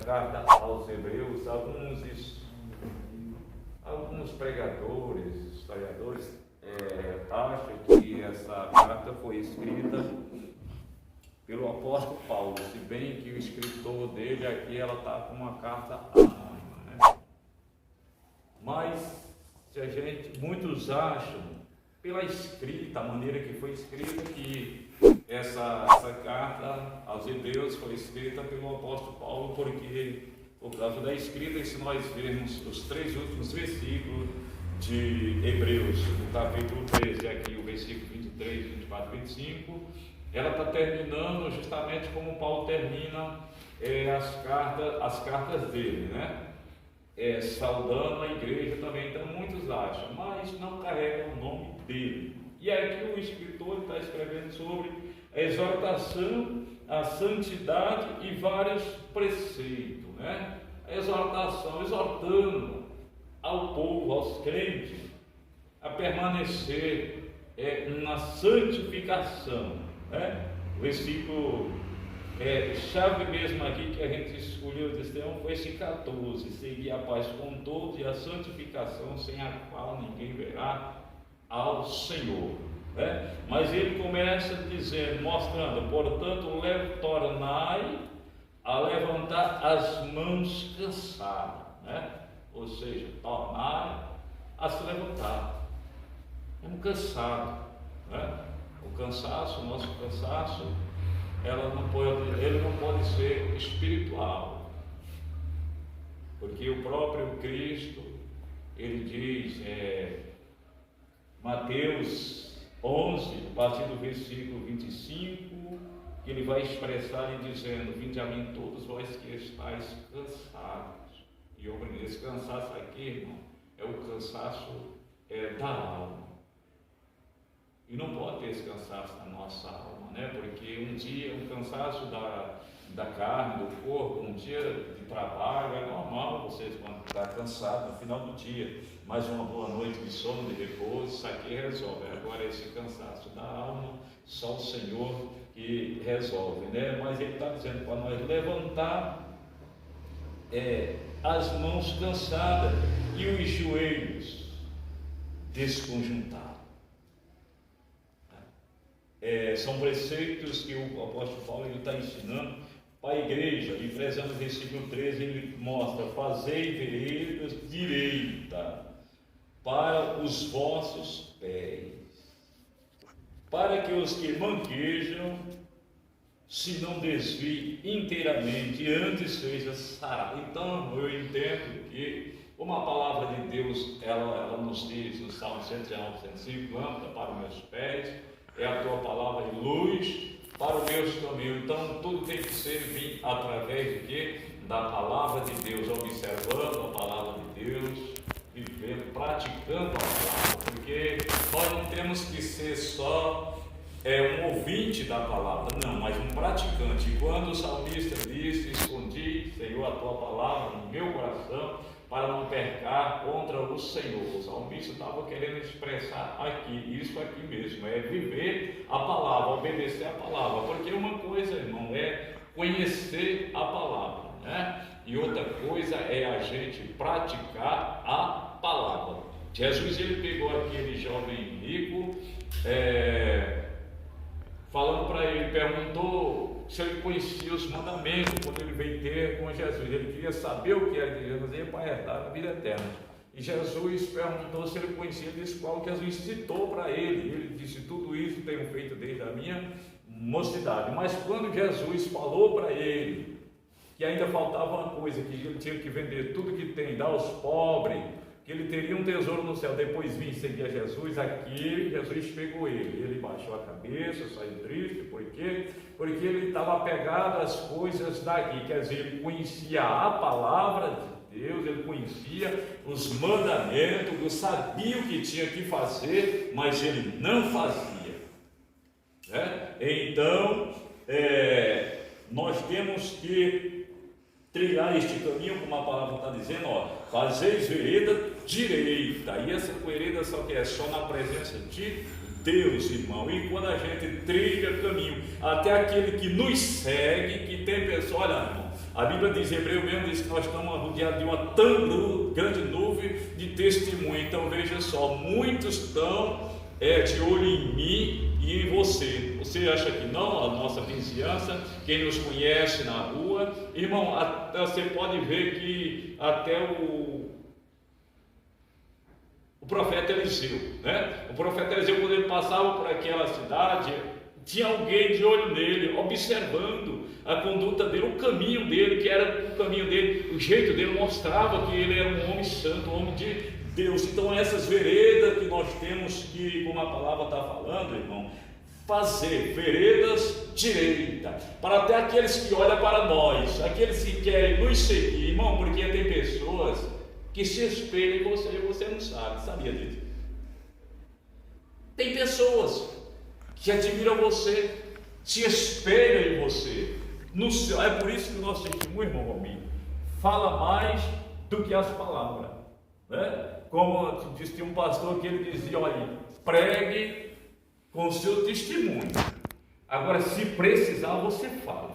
carta aos Hebreus, alguns pregadores, historiadores, acham que essa carta foi escrita pelo apóstolo Paulo, se bem que o escritor dele aqui, ela está com uma carta anônima, né? Mas muitos acham, pela escrita, a maneira que foi escrita, que essa carta aos Hebreus foi escrita pelo apóstolo Paulo, porque por causa da escrita, e se nós vermos os 3 últimos versículos de Hebreus, no capítulo 13, aqui o versículo 23, 24, 25, ela está terminando justamente como Paulo termina as cartas dele, né? Saudando a igreja também. Então muitos acham, mas não carrega o nome dele. E aqui o escritor está escrevendo sobre a exortação, a santidade e vários preceitos, né? A exortação, exortando ao povo, aos crentes, a permanecer na santificação, né? O versículo chave mesmo aqui que a gente escolheu desse tema foi esse 14: seguir a paz com todos e a santificação, sem a qual ninguém verá ao Senhor, né? Mas ele começa dizendo, mostrando, portanto, tornai a levantar as mãos cansadas, né? Ou seja, tornai a se levantar. É um cansado, né? O cansaço, o nosso cansaço, ele não pode ser espiritual, porque o próprio Cristo, ele diz, Mateus 11, a partir do versículo 25, que ele vai expressar e dizendo: vinde a mim todos vós que estáis cansados. E esse cansaço aqui, irmão, é o cansaço da alma. E não pode ter esse cansaço na nossa alma, né? Porque um dia, um cansaço da carne, do corpo, um dia de trabalho, é normal vocês quando estão cansados no final do dia, mas uma boa noite de sono, de repouso, isso aqui resolve. Agora esse cansaço da alma, só o Senhor que resolve, né? Mas ele está dizendo para nós levantar as mãos cansadas e os joelhos desconjuntados. São preceitos que o apóstolo Paulo está ensinando para a igreja. E prezando o versículo 13, ele mostra: fazei veredas direita para os vossos pés, para que os que manquejam se não desviem inteiramente e antes seja sarado. Então eu entendo que, como a palavra de Deus ela nos diz no Salmo 119, 105, lâmpada para os meus pés é a tua palavra e luz para os meus caminhos. Então tudo tem que ser vir através de quê? Da palavra de Deus, observando a palavra de Deus, vivendo, praticando a palavra, porque nós não temos que ser só um ouvinte da palavra, não, mas um praticante. E quando o salmista disse: escondi, Senhor, a tua palavra no meu coração, para não pecar contra o Senhor. O salmista estava querendo expressar aqui, isso aqui mesmo, é viver a palavra, obedecer a palavra, porque uma coisa, irmão, é conhecer a palavra, né? E outra coisa é a gente praticar a palavra. Jesus, ele pegou aquele jovem rico, falando para ele, perguntou se ele conhecia os mandamentos quando ele veio ter com Jesus. Ele queria saber o que era de Jesus para herdar a vida eterna. E Jesus perguntou se ele conhecia, ele disse qual que Jesus citou para ele. Ele disse: tudo isso tenho feito desde a minha mocidade. Mas quando Jesus falou para ele que ainda faltava uma coisa, que ele tinha que vender tudo que tem, dar aos pobres, que ele teria um tesouro no céu, depois vir seguir a Jesus, aqui Jesus pegou ele. Ele baixou a cabeça, saiu triste. Por quê? Porque ele estava apegado às coisas daqui, quer dizer, ele conhecia a palavra de Deus, ele conhecia os mandamentos, ele sabia o que tinha que fazer, mas ele não fazia, né? Então, nós temos que trilhar este caminho, como a palavra está dizendo, fazeis vereda direita. E essa vereda só que é só na presença de Deus, irmão. E quando a gente trilha caminho, até aquele que nos segue, que tem pessoa, olha, irmão, A Bíblia diz, Hebreu mesmo diz que nós estamos rodeados de uma tão grande nuvem de testemunho. Então veja só, muitos estão de olho em mim e em você. Você acha que não? A nossa vizinhança, quem nos conhece na rua, irmão, você pode ver que até o profeta Eliseu, né? O profeta Eliseu, quando ele passava por aquela cidade, tinha alguém de olho nele, observando a conduta dele, o caminho dele, que era o caminho dele, o jeito dele mostrava que ele era um homem santo, um homem de Deus. Então essas veredas que nós temos que, como a palavra está falando, irmão, fazer veredas direitas, para até aqueles que olham para nós, aqueles que querem nos seguir, irmão, porque tem pessoas que se espelham em você e você não sabe, sabia disso? Tem pessoas que admiram você, se espelham em você. No céu, é por isso que o nosso testemunho, irmão Romino, fala mais do que as palavras, né? Como disse um pastor que ele dizia, olha, pregue com o seu testemunho. Agora, se precisar, você fala.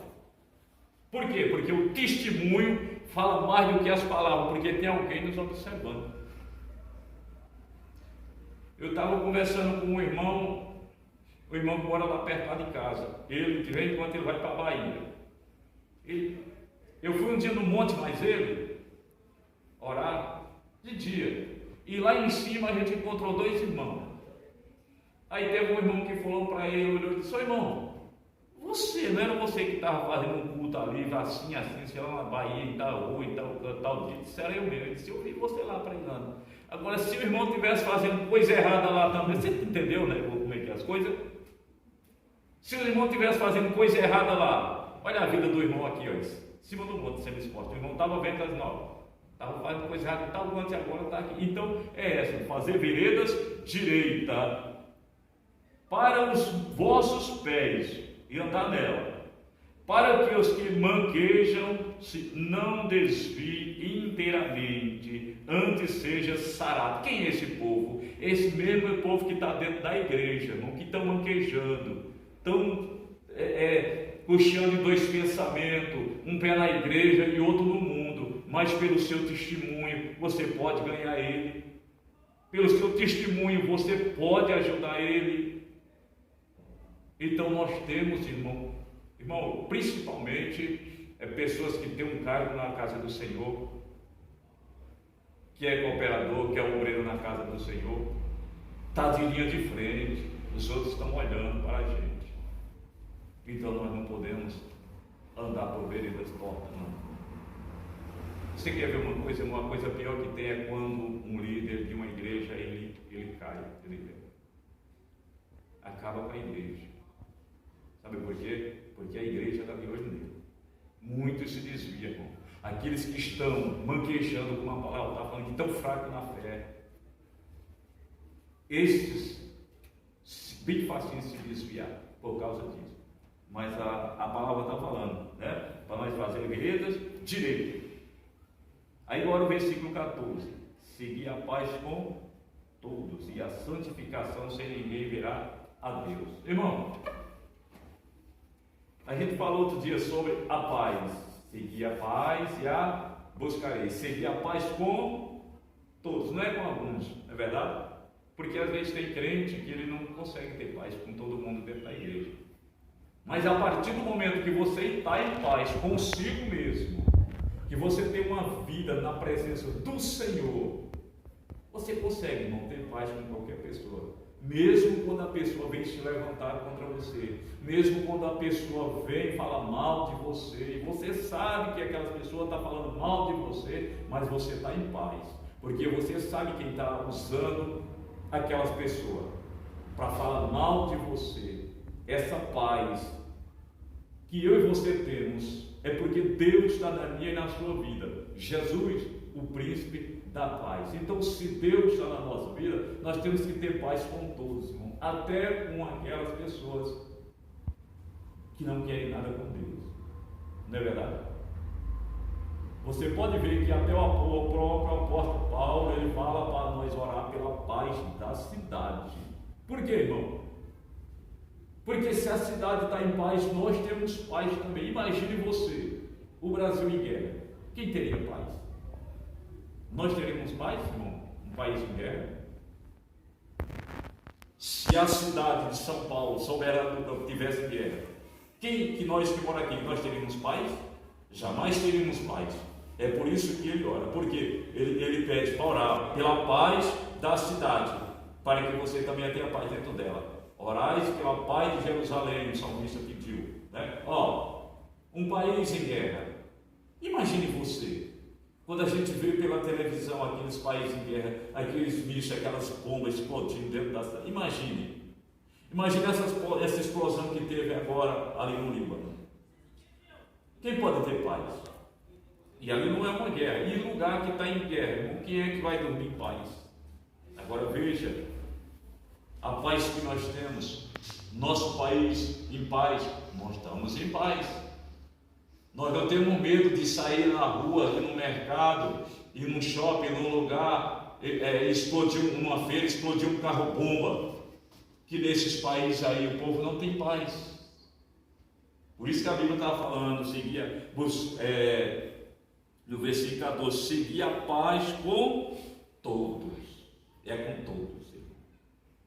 Por quê? Porque o testemunho fala mais do que as palavras, porque tem alguém nos observando. Eu estava conversando com um irmão que mora lá perto lá de casa. Ele, de vez em quando, ele vai para a Bahia. Eu fui um dia no monte, mas ele orar de dia. E lá em cima a gente encontrou dois irmãos. Aí teve um irmão que falou para ele, olhou e disse, ô irmão, não era você que estava fazendo um culto ali, assim, sei lá, na Bahia, em tal rua, em tal dia. Isso era eu mesmo. Ele disse, eu vi você lá pregando. Agora, se o irmão estivesse fazendo coisa errada lá também, você entendeu, né, como é que é as coisas? Se o irmão estivesse fazendo coisa errada lá, olha a vida do irmão aqui, ó, em cima do monte, sendo exposto. O irmão estava vendo as novas, estava fazendo coisa errada, estava antes e agora está aqui. Então, é essa, fazer veredas direitas para os vossos pés e andar nela, para que os que manquejam se não desviem inteiramente, antes seja sarado. Quem é esse povo? Esse mesmo é o povo que está dentro da igreja, irmão, que estão manquejando, estão cocheando em dois pensamentos, um pé na igreja e outro no mundo, mas pelo seu testemunho você pode ganhar ele, pelo seu testemunho você pode ajudar ele. Então nós temos, irmão, principalmente pessoas que têm um cargo na casa do Senhor, que é cooperador, que é obreiro na casa do Senhor, está de linha de frente, os outros estão olhando para a gente. Então nós não podemos andar por veredas tortas, não. Você quer ver uma coisa pior que tem é quando um líder de uma igreja ele cai, acaba com a igreja. Sabe por quê? Porque a igreja está de olho nele. Muitos se desviam, irmão. Aqueles que estão manquejando, como a palavra está falando, que estão fracos na fé, esses bem facinho se desviar por causa disso. Mas a palavra está falando, né? Para nós fazer veredas direito. Aí agora o versículo 14: seguir a paz com todos e a santificação, sem ninguém verá a Deus. Irmão, a gente falou outro dia sobre a paz. Seguir a paz e a buscarei. Seguir a paz com todos, não é com alguns, não é verdade? Porque às vezes tem crente que ele não consegue ter paz com todo mundo dentro da igreja. Mas a partir do momento que você está em paz consigo mesmo, que você tem uma vida na presença do Senhor, você consegue, irmão, ter paz com qualquer pessoa. Mesmo quando a pessoa vem se levantar contra você, mesmo quando a pessoa vem e fala mal de você, e você sabe que aquela pessoa está falando mal de você, mas você está em paz, porque você sabe quem está usando aquelas pessoas para falar mal de você. Essa paz que eu e você temos é porque Deus está na minha e na sua vida. Jesus, o príncipe da paz. Então, se Deus está na nossa vida, nós temos que ter paz com todos, irmão, até com aquelas pessoas que não querem nada com Deus. Não é verdade? Você pode ver que até o próprio apóstolo Paulo, ele fala para nós orar pela paz da cidade. Por quê, irmão? Porque se a cidade está em paz, nós temos paz também. Imagine você, o Brasil em guerra, quem teria paz? Nós teríamos paz, irmão? Um país em guerra? Se a cidade de São Paulo tivesse guerra, quem que nós que moramos aqui, nós teríamos paz? Jamais teríamos paz. É por isso que ele ora, porque ele pede para orar pela paz da cidade, para que você também tenha paz dentro dela. Orais pela paz de Jerusalém, o salmista pediu, né? Um país em guerra. Imagine você, quando a gente vê pela televisão aqueles países em guerra, aqueles bichos, aquelas bombas explodindo dentro da cidade. Imagine essa explosão que teve agora ali no Líbano. Quem pode ter paz? E ali não é uma guerra. E lugar que está em guerra, quem é que vai dormir em paz? Agora veja a paz que nós temos. Nosso país em paz, nós estamos em paz. Nós não temos medo de sair na rua, ir no mercado, ir num shopping, num lugar, explodir uma feira, explodir um carro-bomba. Que nesses países aí o povo não tem paz. Por isso que a Bíblia está falando, no versículo 14, seguir a paz com todos. É com todos, irmão,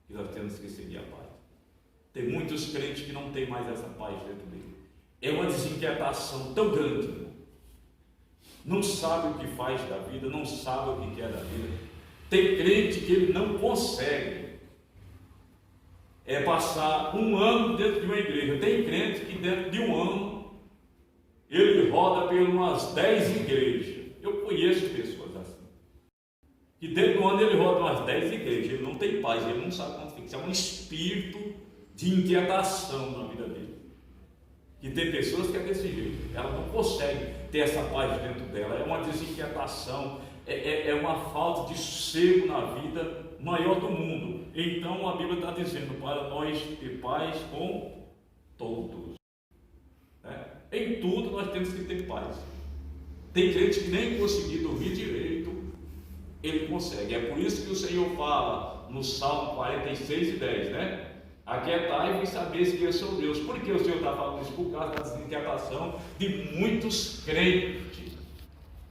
que nós temos que seguir a paz. Tem muitos crentes que não tem mais essa paz dentro dele. É uma desinquietação tão grande, irmão. Não sabe o que faz da vida, não sabe o que quer da vida. Tem crente que ele não consegue passar um ano dentro de uma igreja. Tem crente que dentro de um ano ele roda por umas 10 igrejas. Eu conheço pessoas assim, que dentro do ano ele roda umas 10 igrejas. Ele não tem paz, ele não sabe quando fica. Isso é um espírito de inquietação na vida dele. E tem pessoas que é desse jeito, ela não consegue ter essa paz dentro dela. É uma desinquietação, é uma falta de sossego na vida maior do mundo. Então a Bíblia está dizendo para nós ter paz com todos, né? Em tudo nós temos que ter paz. Tem crente que nem conseguir dormir direito, ele consegue. É por isso que o Senhor fala no Salmo 46:10, né? Aquietai e sabeis que eu sou Deus. Por que o Senhor está falando isso? Por causa da desinquietação de muitos crentes,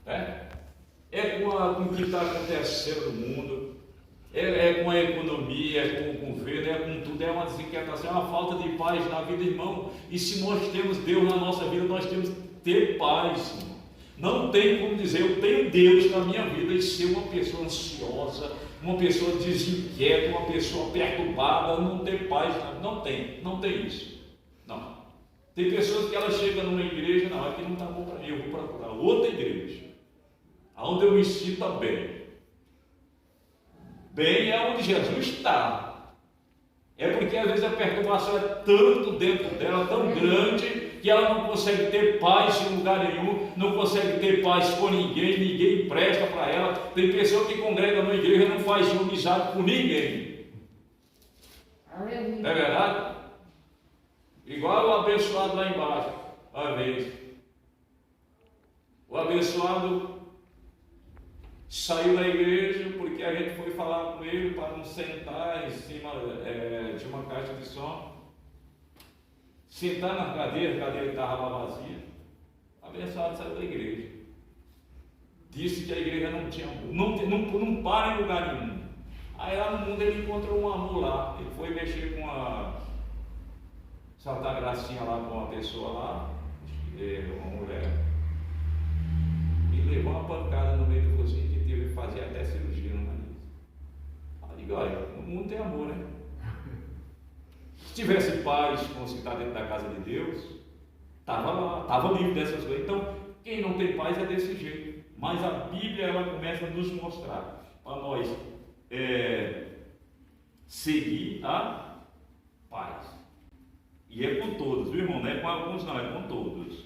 né? É com o que está acontecendo no mundo, é com a economia, é com o governo, é com tudo, é uma desinquietação, é uma falta de paz na vida, irmão. E se nós temos Deus na nossa vida, nós temos que ter paz, irmão. Não tem como dizer, eu tenho Deus na minha vida e ser uma pessoa ansiosa, uma pessoa desinquieta, uma pessoa perturbada, não ter paz, não tem isso, não. Tem pessoas que elas chegam numa igreja, não, aqui não está bom para mim, eu vou procurar outra igreja, onde eu me sinta bem. Bem é onde Jesus está. É porque às vezes a perturbação é tanto dentro dela, tão grande, que ela não consegue ter paz em lugar nenhum, não consegue ter paz com ninguém presta para ela. Tem pessoa que congrega na igreja e não faz amizade com ninguém. Não é verdade? Igual o abençoado lá embaixo, uma vez. O abençoado saiu da igreja porque a gente foi falar com ele para não sentar em cima de uma caixa de som. Sentar na cadeira, a cadeira estava lá vazia. O abençoado saiu da igreja. Disse que a igreja não tinha amor, não para em lugar nenhum. Aí lá no mundo ele encontrou um amor lá. Ele foi mexer com saltar gracinha lá com uma pessoa lá, uma mulher, e levou uma pancada no meio do cozinho que teve que fazer até cirurgia no nariz. Aí digo, olha, o mundo tem amor, né? Se tivesse paz como se está dentro da casa de Deus, estava lá, estava livre dessas coisas. Então, quem não tem paz é desse jeito. Mas a Bíblia ela começa a nos mostrar para nós seguir a paz. E é com todos, viu, irmão? Não é com alguns, não, é com todos.